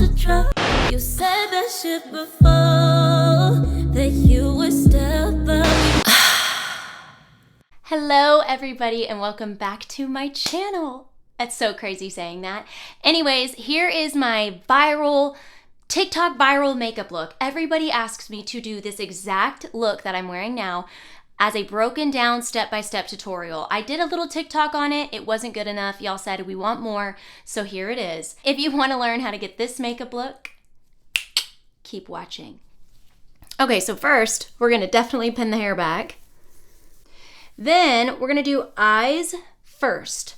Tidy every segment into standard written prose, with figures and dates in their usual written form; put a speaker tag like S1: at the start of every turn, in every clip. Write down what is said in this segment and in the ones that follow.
S1: to try. You said that shit before, that you were still but
S2: Hello everybody and welcome back to my channel. That's so crazy saying that. Anyways, here is my TikTok viral makeup look. Everybody asks me to do this exact look that I'm wearing now as a broken down step-by-step tutorial. I did a little TikTok on it. It wasn't good enough. Y'all said we want more, so here it is. If you want to learn how to get this makeup look, keep watching. Okay, so first, we're gonna definitely pin the hair back. Then we're gonna do eyes first.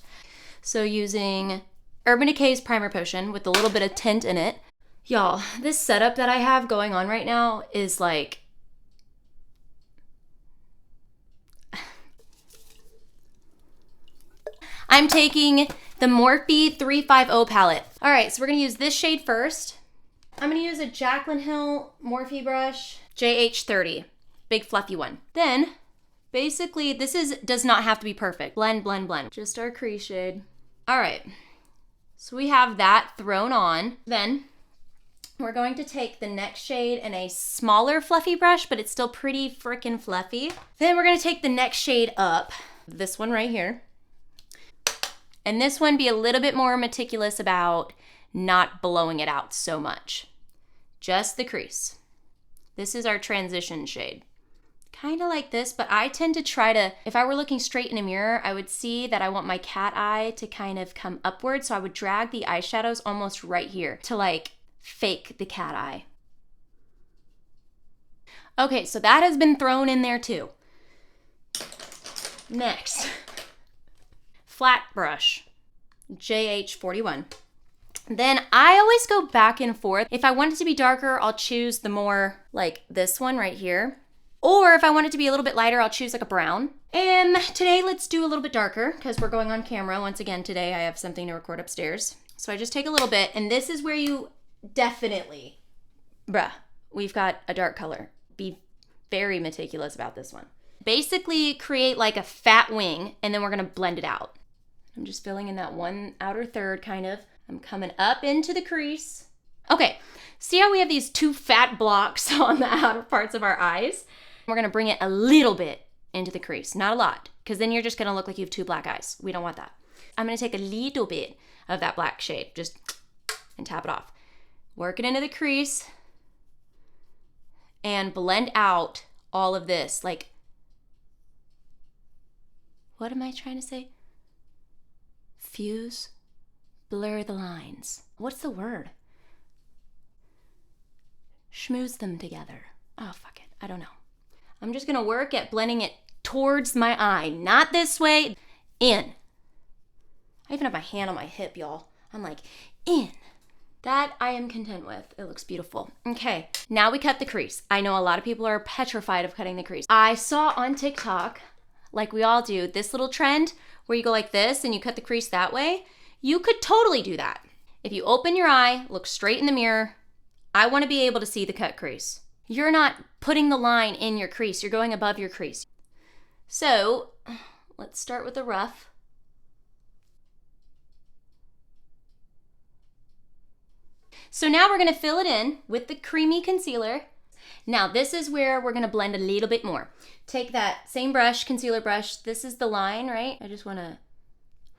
S2: So using Urban Decay's Primer Potion with a little bit of tint in it. Y'all, this setup that I have going on right now is like, I'm taking the Morphe 350 palette. All right, so we're gonna use this shade first. I'm gonna use a Jaclyn Hill Morphe brush, JH30, big fluffy one. Then, basically, does not have to be perfect. Blend, blend, blend. Just our crease shade. All right, so we have that thrown on. Then, we're going to take the next shade in a smaller fluffy brush, but it's still pretty freaking fluffy. Then we're gonna take the next shade up, this one right here. And this one, be a little bit more meticulous about not blowing it out so much. Just the crease. This is our transition shade. Kind of like this, but I tend to try to, if I were looking straight in a mirror, I would see that I want my cat eye to kind of come upward, so I would drag the eyeshadows almost right here to like fake the cat eye. Okay, so that has been thrown in there too. Next. Flat brush, JH41. Then I always go back and forth. If I want it to be darker, I'll choose the more like this one right here. Or if I want it to be a little bit lighter, I'll choose like a brown. And today let's do a little bit darker because we're going on camera. Once again, today I have something to record upstairs. So I just take a little bit, and this is where you definitely, we've got a dark color. Be very meticulous about this one. Basically create like a fat wing, and then we're gonna blend it out. I'm just filling in that one outer third kind of. I'm coming up into the crease. Okay, see how we have these two fat blocks on the outer parts of our eyes? We're gonna bring it a little bit into the crease, not a lot, because then you're just gonna look like you have two black eyes. We don't want that. I'm gonna take a little bit of that black shade, just and tap it off. Work it into the crease and blend out all of this. Like, what am I trying to say? Fuse, blur the lines. What's the word? Schmooze them together. Oh, fuck it, I don't know. I'm just gonna work at blending it towards my eye, not this way, in. I even have my hand on my hip, y'all. I'm like, in. That I am content with. It looks beautiful. Okay, now we cut the crease. I know a lot of people are petrified of cutting the crease. I saw on TikTok, like we all do, this little trend where you go like this and you cut the crease that way. You could totally do that. If you open your eye, look straight in the mirror, I want to be able to see the cut crease. You're not putting the line in your crease, you're going above your crease. So, let's start with the rough. So now we're gonna fill it in with the creamy concealer. Now this is where we're gonna blend a little bit more. Take that same brush, concealer brush. This is the line, right? I just wanna,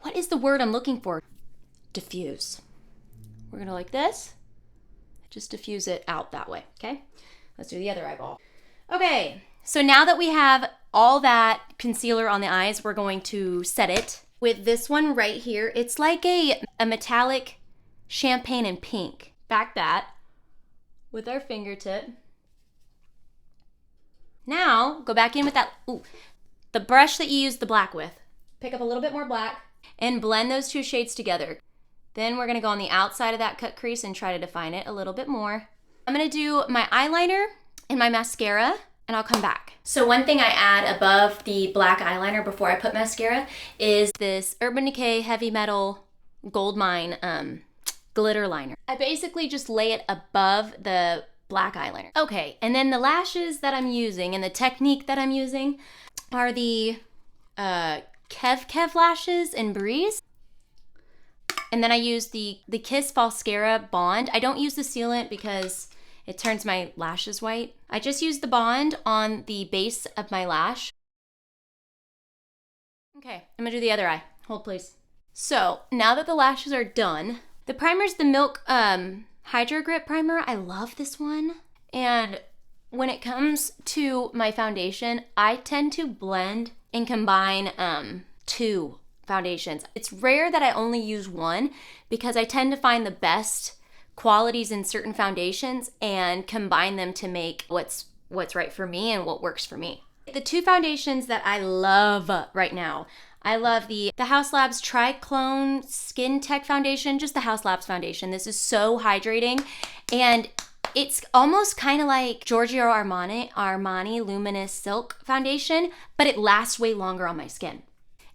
S2: what is the word I'm looking for? Diffuse. We're gonna like this, just diffuse it out that way, okay? Let's do the other eyeball. Okay, so now that we have all that concealer on the eyes, we're going to set it with this one right here. It's like a metallic champagne and pink. Back that with our fingertip. Now, go back in with that, the brush that you used the black with. Pick up a little bit more black and blend those two shades together. Then we're gonna go on the outside of that cut crease and try to define it a little bit more. I'm gonna do my eyeliner and my mascara, and I'll come back. So one thing I add above the black eyeliner before I put mascara is this Urban Decay Heavy Metal Gold Mine glitter liner. I basically just lay it above the black eyeliner. Okay, and then the lashes that I'm using and the technique that I'm using are the Kev lashes in Breeze. And then I use the Kiss Falscara Bond. I don't use the sealant because it turns my lashes white. I just use the bond on the base of my lash. Okay, I'm gonna do the other eye. Hold please. So now that the lashes are done, the primer's the Milk Hydro Grip Primer. I love this one. And when it comes to my foundation, I tend to blend and combine two foundations. It's rare that I only use one because I tend to find the best qualities in certain foundations and combine them to make what's right for me and what works for me. The two foundations that I love right now, I love the Haus Labs Triclone Skin Tech Foundation, just the Haus Labs foundation. This is so hydrating, and it's almost kind of like Giorgio Armani Luminous Silk Foundation, but it lasts way longer on my skin.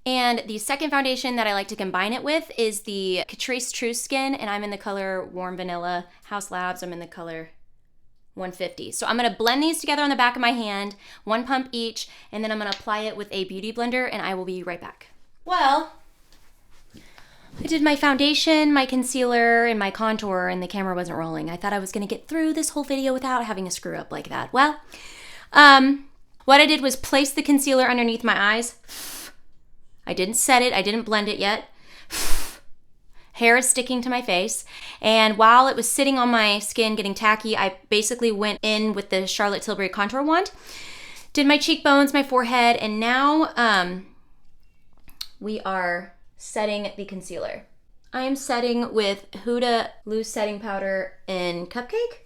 S2: And the second foundation that I like to combine it with is the Catrice True Skin, and I'm in the color Warm Vanilla. Haus Labs, I'm in the color 150. So I'm gonna blend these together on the back of my hand, one pump each, and then I'm gonna apply it with a beauty blender, and I will be right back. Well, I did my foundation, my concealer, and my contour, and the camera wasn't rolling. I thought I was gonna get through this whole video without having a screw up like that. Well, what I did was place the concealer underneath my eyes. I didn't set it, I didn't blend it yet. Hair is sticking to my face. And while it was sitting on my skin getting tacky, I basically went in with the Charlotte Tilbury contour wand, did my cheekbones, my forehead, and now we are setting the concealer. I am setting with Huda Loose Setting Powder in Cupcake.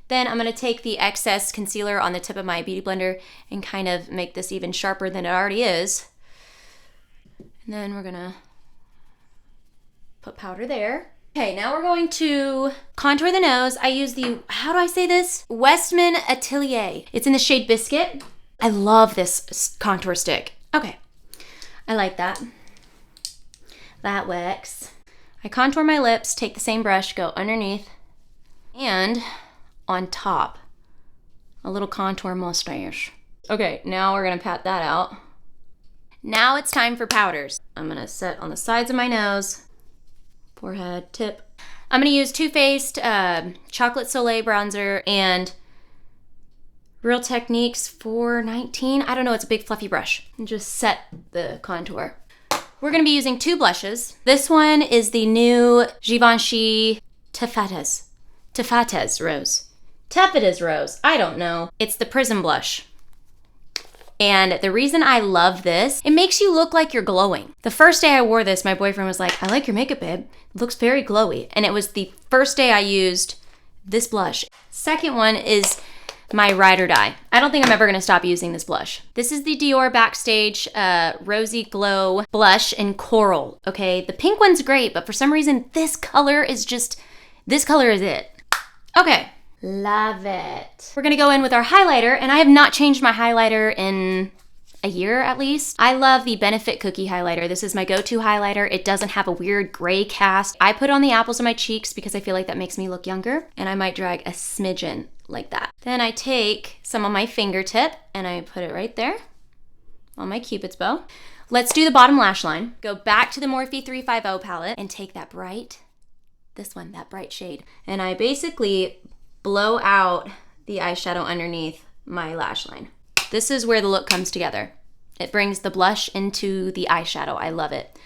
S2: Then I'm gonna take the excess concealer on the tip of my beauty blender and kind of make this even sharper than it already is. And then we're gonna put powder there. Okay, now we're going to contour the nose. I use the, how do I say this? Westman Atelier. It's in the shade Biscuit. I love this contour stick. Okay, I like that. That works. I contour my lips, take the same brush, go underneath, and on top, a little contour mustache. Okay, now we're gonna pat that out. Now it's time for powders. I'm gonna set on the sides of my nose, forehead, tip. I'm gonna use Too Faced Chocolate Soleil bronzer and Real Techniques 419. I don't know, it's a big fluffy brush. And just set the contour. We're gonna be using two blushes. This one is the new Givenchy Taffetas Rose. I don't know. It's the Prism blush. And the reason I love this, it makes you look like you're glowing. The first day I wore this, my boyfriend was like, I like your makeup, babe. It looks very glowy. And it was the first day I used this blush. Second one is my Ride or Die. I don't think I'm ever gonna stop using this blush. This is the Dior Backstage Rosy Glow blush in Coral, okay? The pink one's great, but for some reason, this color is it. Okay. Love it. We're gonna go in with our highlighter, and I have not changed my highlighter in a year at least. I love the Benefit Cookie highlighter. This is my go-to highlighter. It doesn't have a weird gray cast. I put it on the apples of my cheeks because I feel like that makes me look younger, and I might drag a smidgen like that. Then I take some on my fingertip and I put it right there on my Cupid's bow. Let's do the bottom lash line. Go back to the Morphe 350 palette and take that bright shade. And I basically blow out the eyeshadow underneath my lash line. This is where the look comes together. It brings the blush into the eyeshadow. I love it.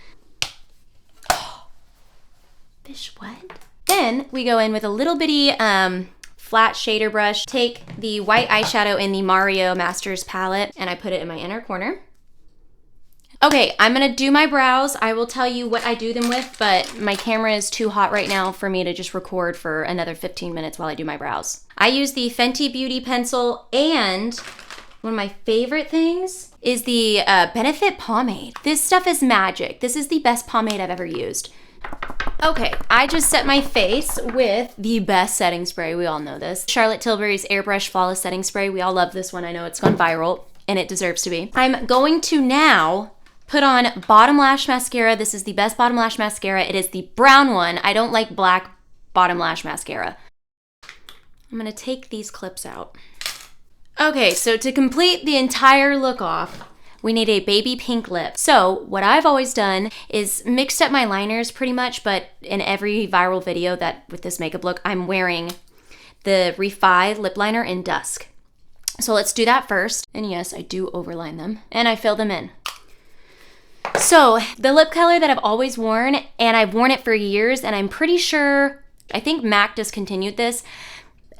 S2: Oh, fish what? Then we go in with a little bitty flat shader brush. Take the white eyeshadow in the Mario Masters palette and I put it in my inner corner. Okay, I'm gonna do my brows. I will tell you what I do them with, but my camera is too hot right now for me to just record for another 15 minutes while I do my brows. I use the Fenty Beauty pencil, and one of my favorite things is the Benefit pomade. This stuff is magic. This is the best pomade I've ever used. Okay, I just set my face with the best setting spray. We all know this. Charlotte Tilbury's Airbrush Flawless Setting Spray. We all love this one. I know it's gone viral, and it deserves to be. I'm going to now put on bottom lash mascara. This is the best bottom lash mascara. It is the brown one. I don't like black bottom lash mascara. I'm gonna take these clips out. Okay, so to complete the entire look off, we need a baby pink lip. So what I've always done is mixed up my liners pretty much, but in every viral video that with this makeup look, I'm wearing the Refi lip liner in Dusk. So let's do that first. And yes, I do overline them and I fill them in. So the lip color that I've always worn, and I've worn it for years, and I'm pretty sure, I think MAC discontinued this.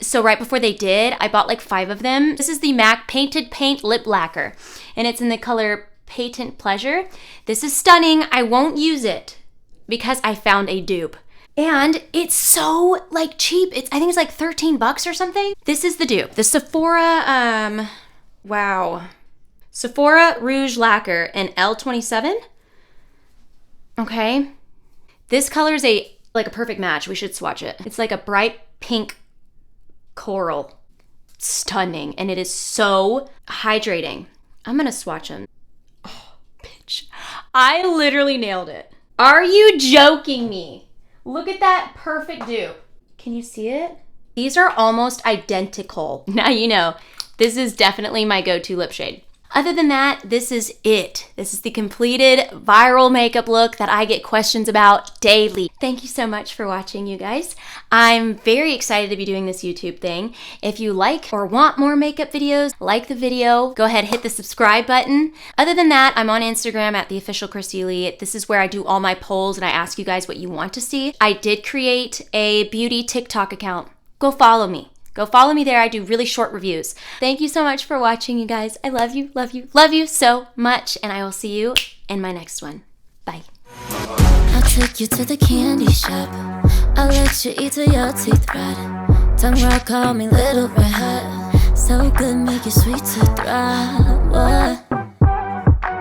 S2: So right before they did, I bought like 5 of them. This is the MAC Painted Paint Lip Lacquer, and it's in the color Patent Pleasure. This is stunning. I won't use it because I found a dupe. And it's so like cheap. I think it's like 13 bucks or something. This is the dupe. The Sephora, wow. Sephora Rouge Lacquer in L27. Okay. This color is like a perfect match. We should swatch it. It's like a bright pink coral. Stunning. And it is so hydrating. I'm gonna swatch them. Oh, bitch. I literally nailed it. Are you joking me? Look at that perfect dupe. Can you see it? These are almost identical. Now you know, this is definitely my go-to lip shade. Other than that, this is it. This is the completed viral makeup look that I get questions about daily. Thank you so much for watching, you guys. I'm very excited to be doing this YouTube thing. If you like or want more makeup videos, like the video, go ahead, hit the subscribe button. Other than that, I'm on Instagram at @theofficialKristyLee. This is where I do all my polls and I ask you guys what you want to see. I did create a beauty TikTok account. Go follow me. Go follow me there. I do really short reviews. Thank you so much for watching, you guys. I love you, love you, love you so much. And I will see you in my next one. Bye.
S1: I'll take you to the candy shop. I'll let you eat till your teeth rot. Tongue rock, call me Little Red Hot. So good, make you sweet to throb. What?